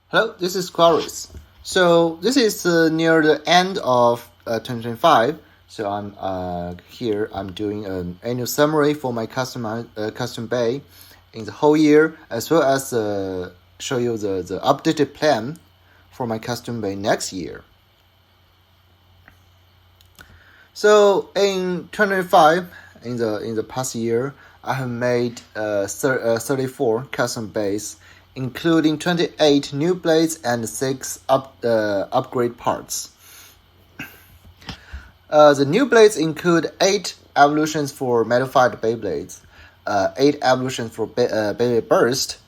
Hello, this is Clarice. So this is near the end of 2025. So I'm here. I'm doing an annual summary for my custom bay in the whole year, as well as show you the updated plan for my custom bay next year. So in 2025, in the past year, I have made 34 custom bays, including 28 new blades and 6 upgrade parts. The new blades include 8 evolutions for modified Beyblades, 8 evolutions for Beyblade Burst,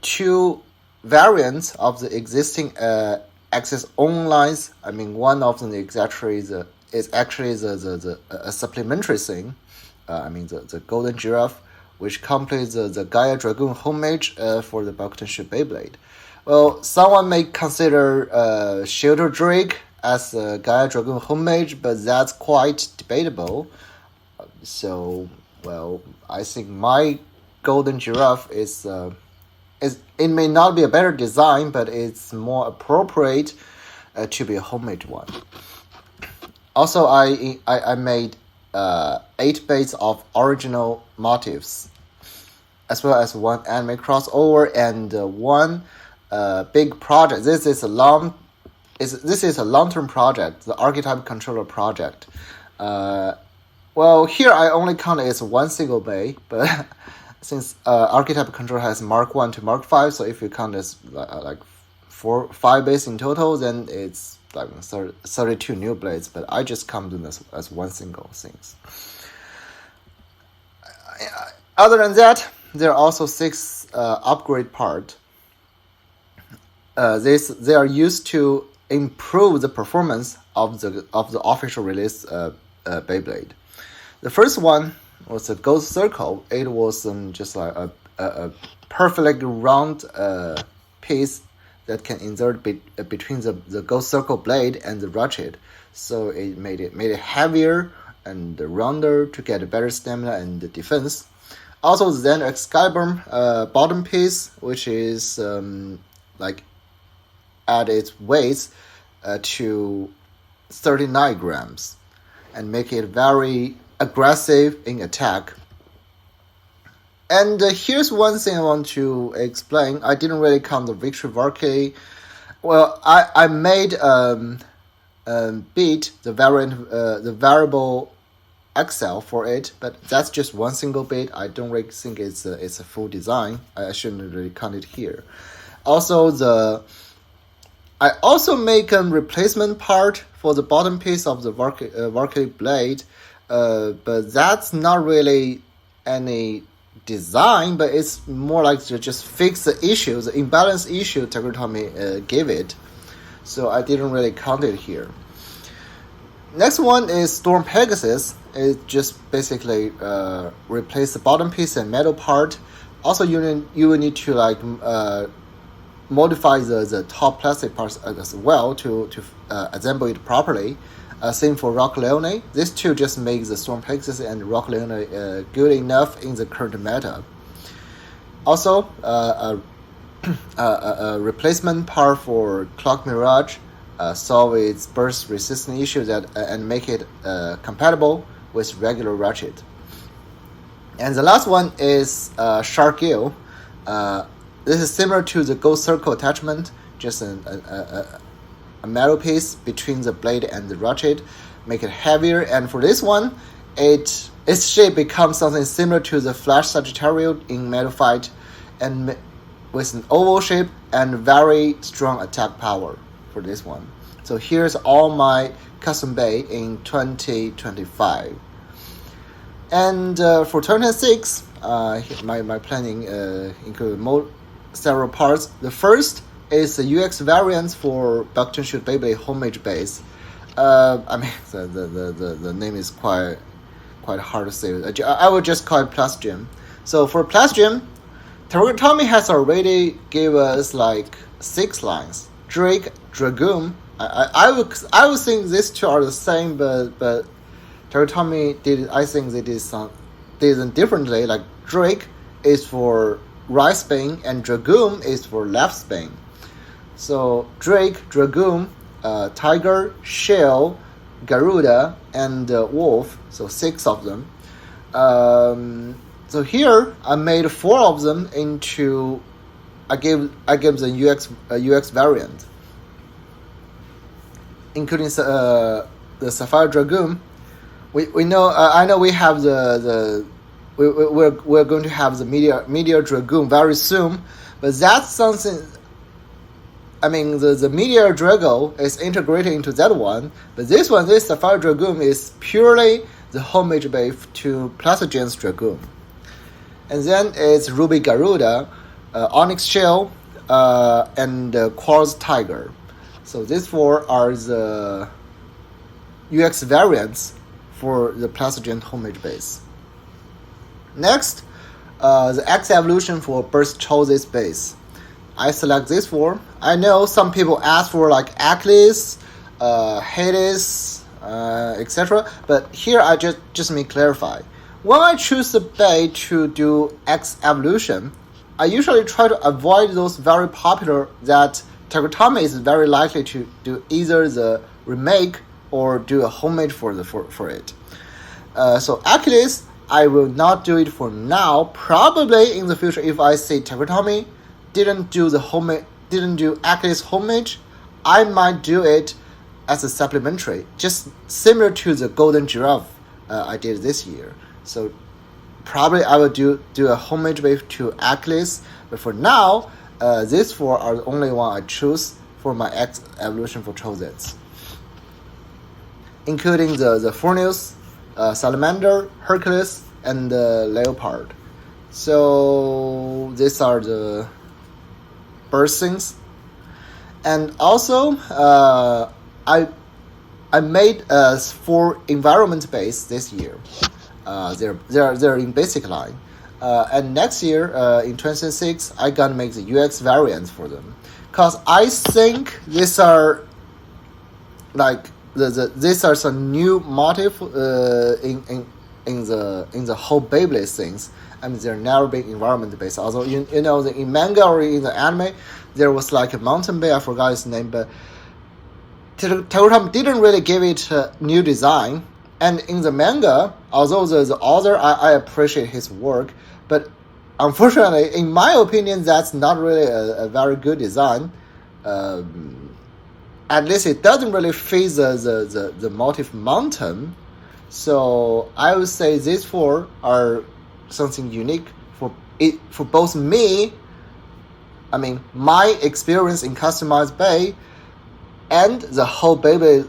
2 variants of the existing Access On lines. I mean, one of them is actually a supplementary thing. The Golden Giraffe, which completes the Gaia Dragoon homage for the Bucktonshire Beyblade. Well, someone may consider Shelter Drake as a Gaia Dragoon homage, but that's quite debatable. I think my Golden Giraffe it may not be a better design, but it's more appropriate to be a homemade one. Also, I made 8 baits of original motifs, as well as 1 anime crossover and 1 big project. This is a long-term project, the archetype controller project. Here I only count it as 1 single bay, but since archetype controller has Mark 1 to Mark 5, so if you count as like 5 bays in total, then it's like 32 new blades, but I just count them as 1 single things. Other than that, there are also 6 upgrade parts. They are used to improve the performance of the official release Beyblade. The first one was a Ghost Circle. It was just like a perfectly round piece that can insert between the Ghost Circle blade and the ratchet, so it made it heavier and rounder to get a better stamina and defense. Also, then a Skyburn bottom piece, which is add its weight to 39 grams and make it very aggressive in attack. And here's one thing I want to explain. I didn't really count the Victory Valkyrie. Well, I made beat the variable Excel for it, but that's just 1 single bit. I don't really think it's a full design. I shouldn't really count it here. Also, I also make a replacement part for the bottom piece of the Valkyrie blade, but that's not really any design, but it's more like to just fix the issue, the imbalance issue Takatomi gave it. So I didn't really count it here. Next one is Storm Pegasus. It just basically replace the bottom piece and metal part. Also, you will need to modify the top plastic parts as well to assemble it properly. Same for Rock Leone. These two just make the Storm Pegasus and Rock Leone good enough in the current meta. Also, a replacement part for Clock Mirage solve its burst resistance issue and make it compatible with regular ratchet. And the last one is Shark Gill. This is similar to the Ghost Circle attachment, just a metal piece between the blade and the ratchet, make it heavier. And for this one, its shape becomes something similar to the Flash Sagittarius in Metal Fight, and with an oval shape and very strong attack power for this one. So here's all my custom bay in 2025. And for 2026, my planning include several parts. The first is the UX variants for Bucktonshire Beyblade homage base. The name is quite hard to say. I would just call it Plus Gym. So for Plus Gym, Takatomi has already gave us like 6 lines. Drake, Dragoon. I would think these two are the same, but Takatomi did. I think they did them differently. Like Drake is for right spin and Dragoon is for left spin. So Drake, Dragoon, Tiger, Shell, Garuda, and Wolf. So 6 of them. So here I made 4 of them into. I gave the UX variant, including the Sapphire Dragoon. We know I know we have we're going to have the Meteor Dragoon very soon, but that's something. I mean, the Meteor Drago is integrated into that one, but this Sapphire Dragoon is purely the homage base to Plastogen's Dragoon. And then it's Ruby Garuda, Onyx Shell, and Quartz Tiger. So these 4 are the UX variants for the Plastogen homage base. Next, the X evolution for Burst Choices base. I select this 4. I know some people ask for like Achilles, Hades, etc. But here I just may clarify. When I choose the bay to do X evolution, I usually try to avoid those very popular that Takatomi is very likely to do either the remake or do a homage for it. So Achilles, I will not do it for now. Probably in the future, if I see Takatomi didn't do Achilles homage, I might do it as a supplementary, just similar to the Golden Giraffe I did this year. So probably I will do a homage wave to Achilles, but for now, these 4 are the only one I choose for my X evolution for Chozets, including the Furnace, Salamander, Hercules, and the Leopard. So these are the birthings. And also, I made 4 environment base this year. They're in basic line. And next year, in 2026, I gonna make the UX variants for them, cause I think these are like these are some new motif in the whole Beyblade things. I mean, they're never been environment based. Although you know in manga or in the anime, there was like a mountain bay. I forgot its name, but Takatomi didn't really give it a new design. And in the manga, although the author, I appreciate his work, but unfortunately, in my opinion, that's not really a very good design. At least it doesn't really fit the motif mountain. So I would say these 4 are something unique for both me. I mean, my experience in customized Bay and the whole baby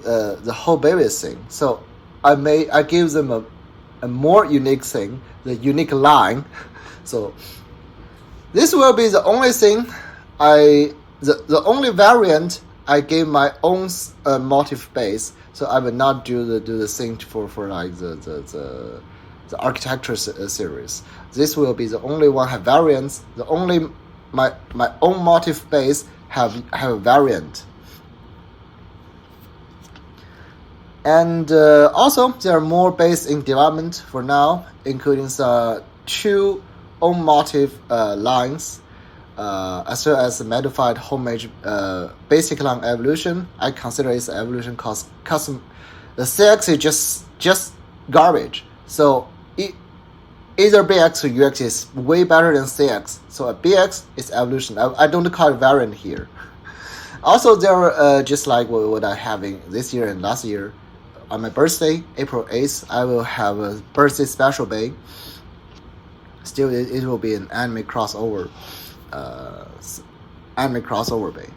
thing. So I give them a more unique thing, the unique line. So this will be the only thing the only variant I gave my own motif base. So I will not do the thing for like the architecture series. This will be the only one have variants. The only my own motif base have a variant. And also, there are more bases in development for now, including 2 own motif lines, as well as the modified homage basic line evolution. I consider it's evolution cause custom. The CX is just garbage. So either BX or UX is way better than CX. So a BX is evolution. I don't call it variant here. Also, there are just like what I have in this year and last year. On my birthday, April 8th, I will have a birthday special bay. Still, it will be an anime crossover bay.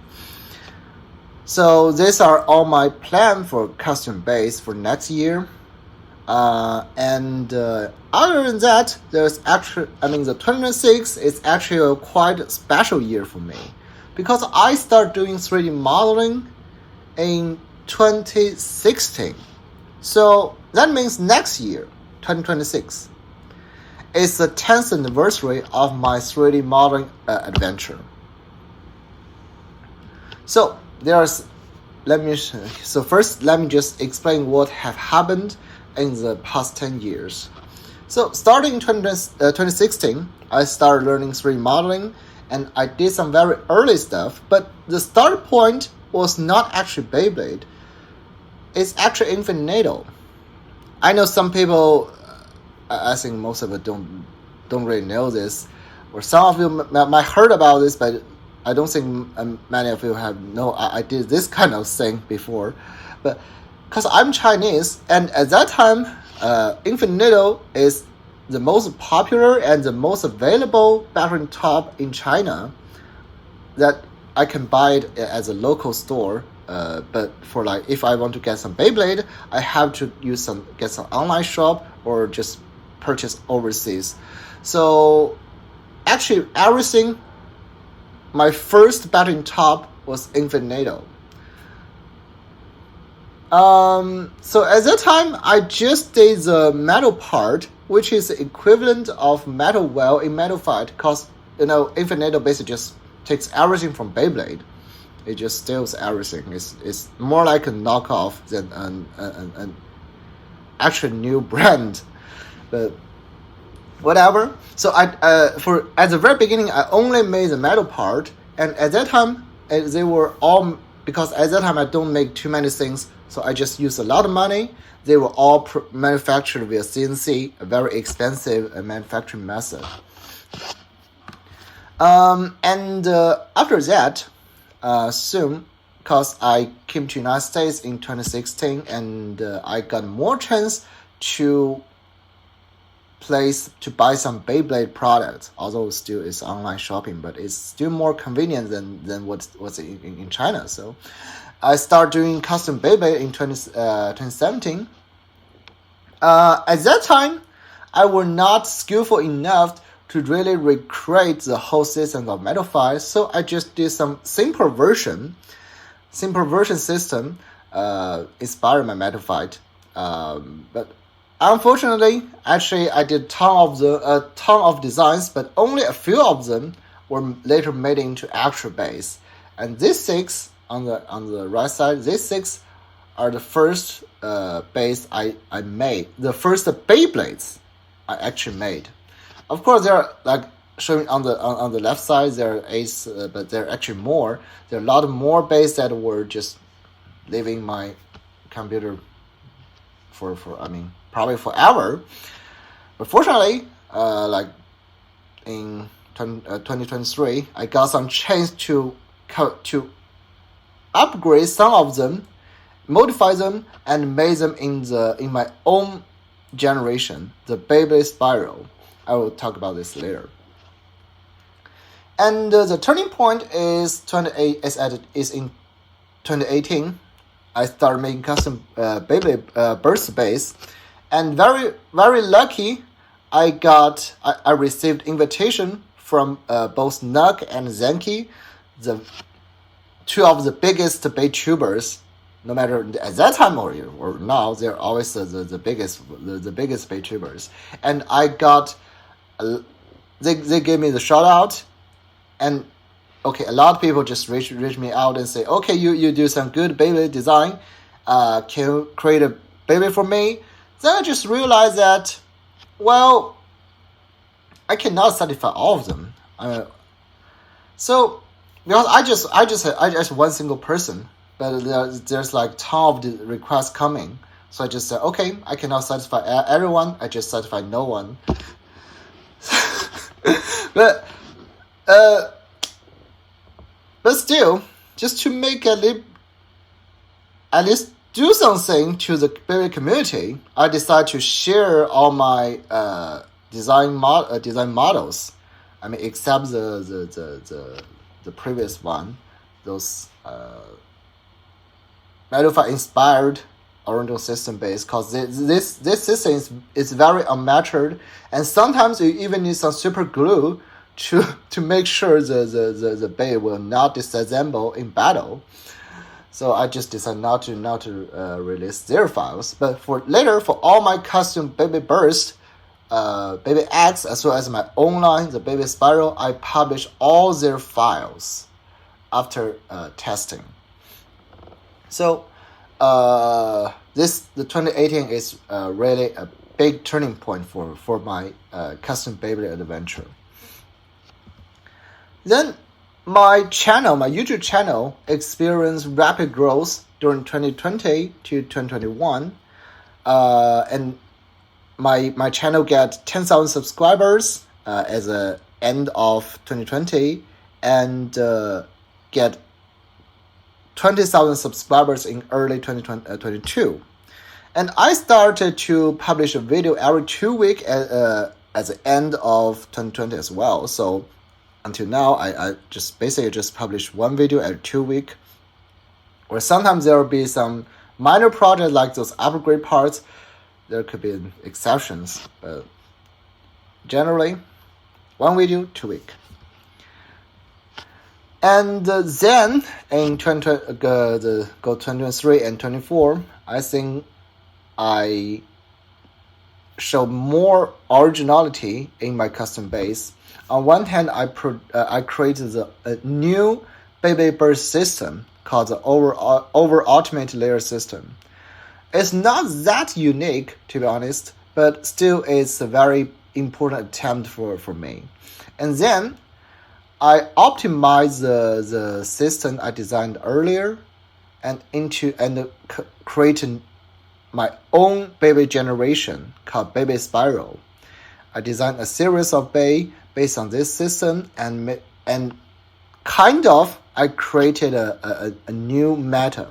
So these are all my plan for custom base for next year. And other than that, there's actually, the 2026 is actually a quite special year for me, because I start doing 3D modeling in 2016. So that means next year, 2026, is the 10th anniversary of my 3D modeling adventure. So first let me just explain what have happened in the past 10 years. So starting in 2016, I started learning 3D modeling, and I did some very early stuff. But the start point was not actually Beyblade. It's actually Infinito. I know some people. I think most of it don't really know this, or some of you might heard about this, but I don't think many of you have know I did this kind of thing before. But because I'm Chinese, and at that time, Infinito is the most popular and the most available battering top in China, that I can buy it as a local store. But for like, if I want to get some Beyblade, I have to get some online shop or just purchase overseas. So actually, everything. My first battering top was Infinito. So at that time, I just did the metal part, which is the equivalent of metal well in metal fight, because Infinito basically just takes everything from Beyblade. It just steals everything. It's more like a knockoff than an actual new brand, but whatever. So at the very beginning, I only made the metal part, and at that time they were all, because at that time I don't make too many things, so I just use a lot of money. They were all manufactured via CNC, a very expensive manufacturing method. And after that, soon, because I came to United States in 2016, and I got more chance to buy some Beyblade products, although still it's online shopping, but it's still more convenient than what's in China. So I started doing custom Beyblade in 2017. At that time, I was not skillful enough to really recreate the whole system of Metal Fight, so I just did some simple version system inspired by Metal Fight. But unfortunately, actually, I did a ton of designs, but only a few of them were later made into actual base. And these 6 on the right side, these 6 are the first base I made, the first Beyblades I actually made. Of course, there are like showing on the left side, there are 8, but there are actually more. There are a lot more bases that were just leaving my computer for probably forever. But fortunately, like in 2023, I got some chance to upgrade some of them, modify them, and make them in my own generation, the Beyblade Spiral. I will talk about this later. And the turning point is in 2018. I started making custom Beyblade burst base, and very very lucky, I received invitation from both Nug and Zenki, the 2 of the biggest Beytubers. No matter at that time or now, they're always the biggest Beytubers, and I got. They gave me the shout out, and okay, a lot of people just reach me out and say, okay, you do some good Beyblade design, can you create a Beyblade for me? Then I just realized that, well, I cannot satisfy all of them. So because I just one single person, but there's like ton of the requests coming, so I just said, okay, I cannot satisfy everyone. I just satisfy no one. But still, just to make at least do something to the Beyblade community, I decided to share all my design models. I mean, except the previous one, those Metal Fight inspired original system base, because this system is very unmatured, and sometimes you even need some super glue to make sure the Bey will not disassemble in battle. So I just decided not to release their files. But for later, for all my custom Baby Burst, Baby X, as well as my own line, the Baby Spiral, I publish all their files after testing. So the 2018 is really a big turning point for my custom Beyblade adventure. Then my YouTube channel, experienced rapid growth during 2020 to 2021, and my channel get 10,000 subscribers at the end of 2020, and get 20,000 subscribers in early 2022. And I started to publish a video every 2 weeks at the end of 2020 as well. So until now, I just basically just publish one video every 2 weeks. Or sometimes there will be some minor projects like those upgrade parts. There could be exceptions, but generally, one video, 2 weeks. And then in 2023 and 24, I think I show more originality in my custom base. On one hand, I created a new Beyblade burst system called the over ultimate layer system. It's not that unique, to be honest, but still it's a very important attempt for me. And then I optimized the system I designed earlier and created my own Beyblade generation called Beyblade Spiral. I designed a series of Bey based on this system, and kind of I created a new meta.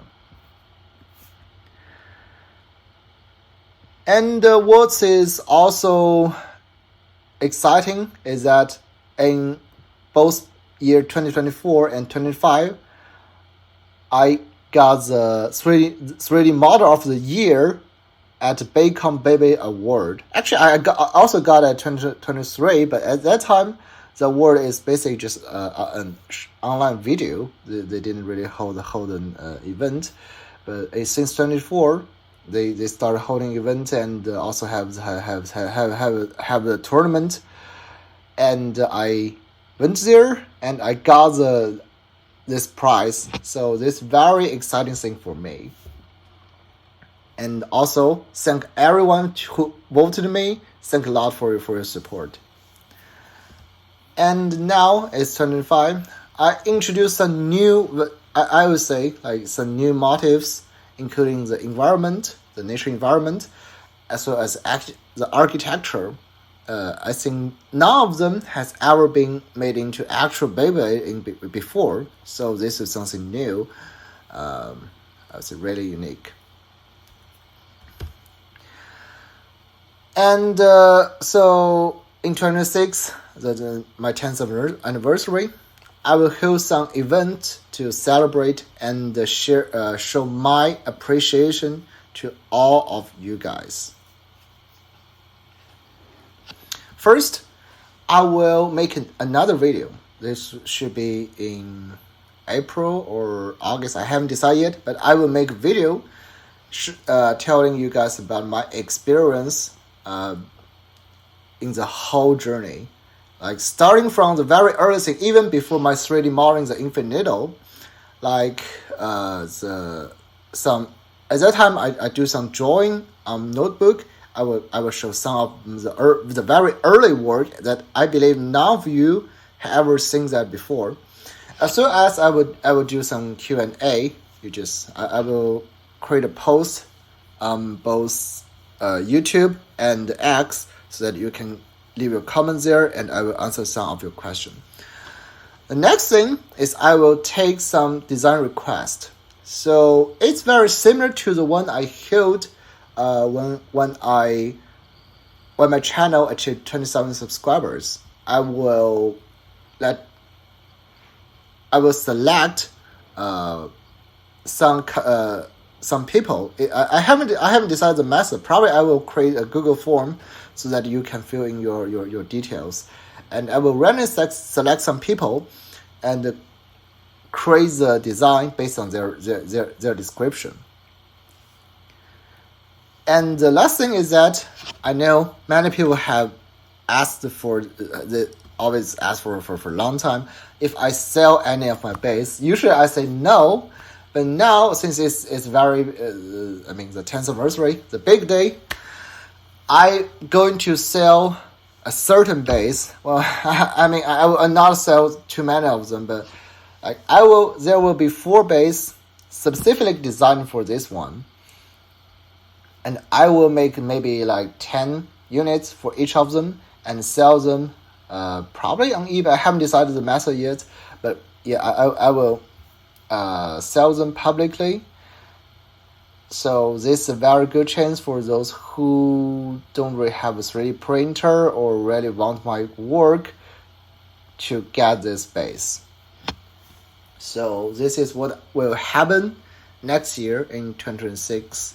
And what is also exciting is that in both year 2024 and 2025, I got the 3D Model of the Year at the Baycom Beyblade Award. Actually, I also got a 2023, but at that time, the award is basically just an online video. They didn't really hold an event. But since 2024, they started holding events and also have the tournament. And I went there and I got this prize. So this very exciting thing for me. And also thank everyone who voted me. Thank a lot for your support. And now it's 2025. I introduced some new, I would say, like some new motifs, including the environment, the nature environment, as well as the architecture. I think none of them has ever been made into actual Beyblade before, so this is something new. It's really unique. And so in 2026, my 10th anniversary, I will hold some event to celebrate and show my appreciation to all of you guys. First, I will make another video. This should be in April or August. I haven't decided yet, but I will make a video telling you guys about my experience in the whole journey. Like starting from the very early thing, even before my 3D modeling the Infinito, like at that time I do some drawing on notebook. I will show some of the very early work that I believe none of you have ever seen that before. As soon as I would do some Q&A, I will create a post on both YouTube and X so that you can leave your comments there and I will answer some of your questions. The next thing is I will take some design requests. So it's very similar to the one I held when my channel achieved 20,000 subscribers. I will select some people. I haven't decided the method. Probably I will create a Google form so that you can fill in your details, and I will randomly select some people and create the design based on their description. And the last thing is that I know many people have asked always asked for a long time if I sell any of my base. Usually I say no, but now since it's very the 10th anniversary, the big day, I'm going to sell a certain base. Well, I mean, I will not sell too many of them, but like there will be 4 base specifically designed for this one, and I will make maybe like 10 units for each of them and sell them probably on eBay. I haven't decided the method yet, but yeah, I will sell them publicly. So this is a very good chance for those who don't really have a 3D printer or really want my work to get this base. So this is what will happen next year in 2026.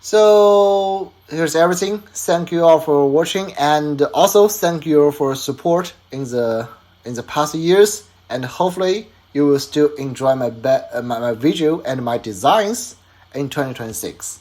So here's everything. Thank you all for watching, and also thank you for support in the past years. And hopefully you will still enjoy my video and my designs in 2026.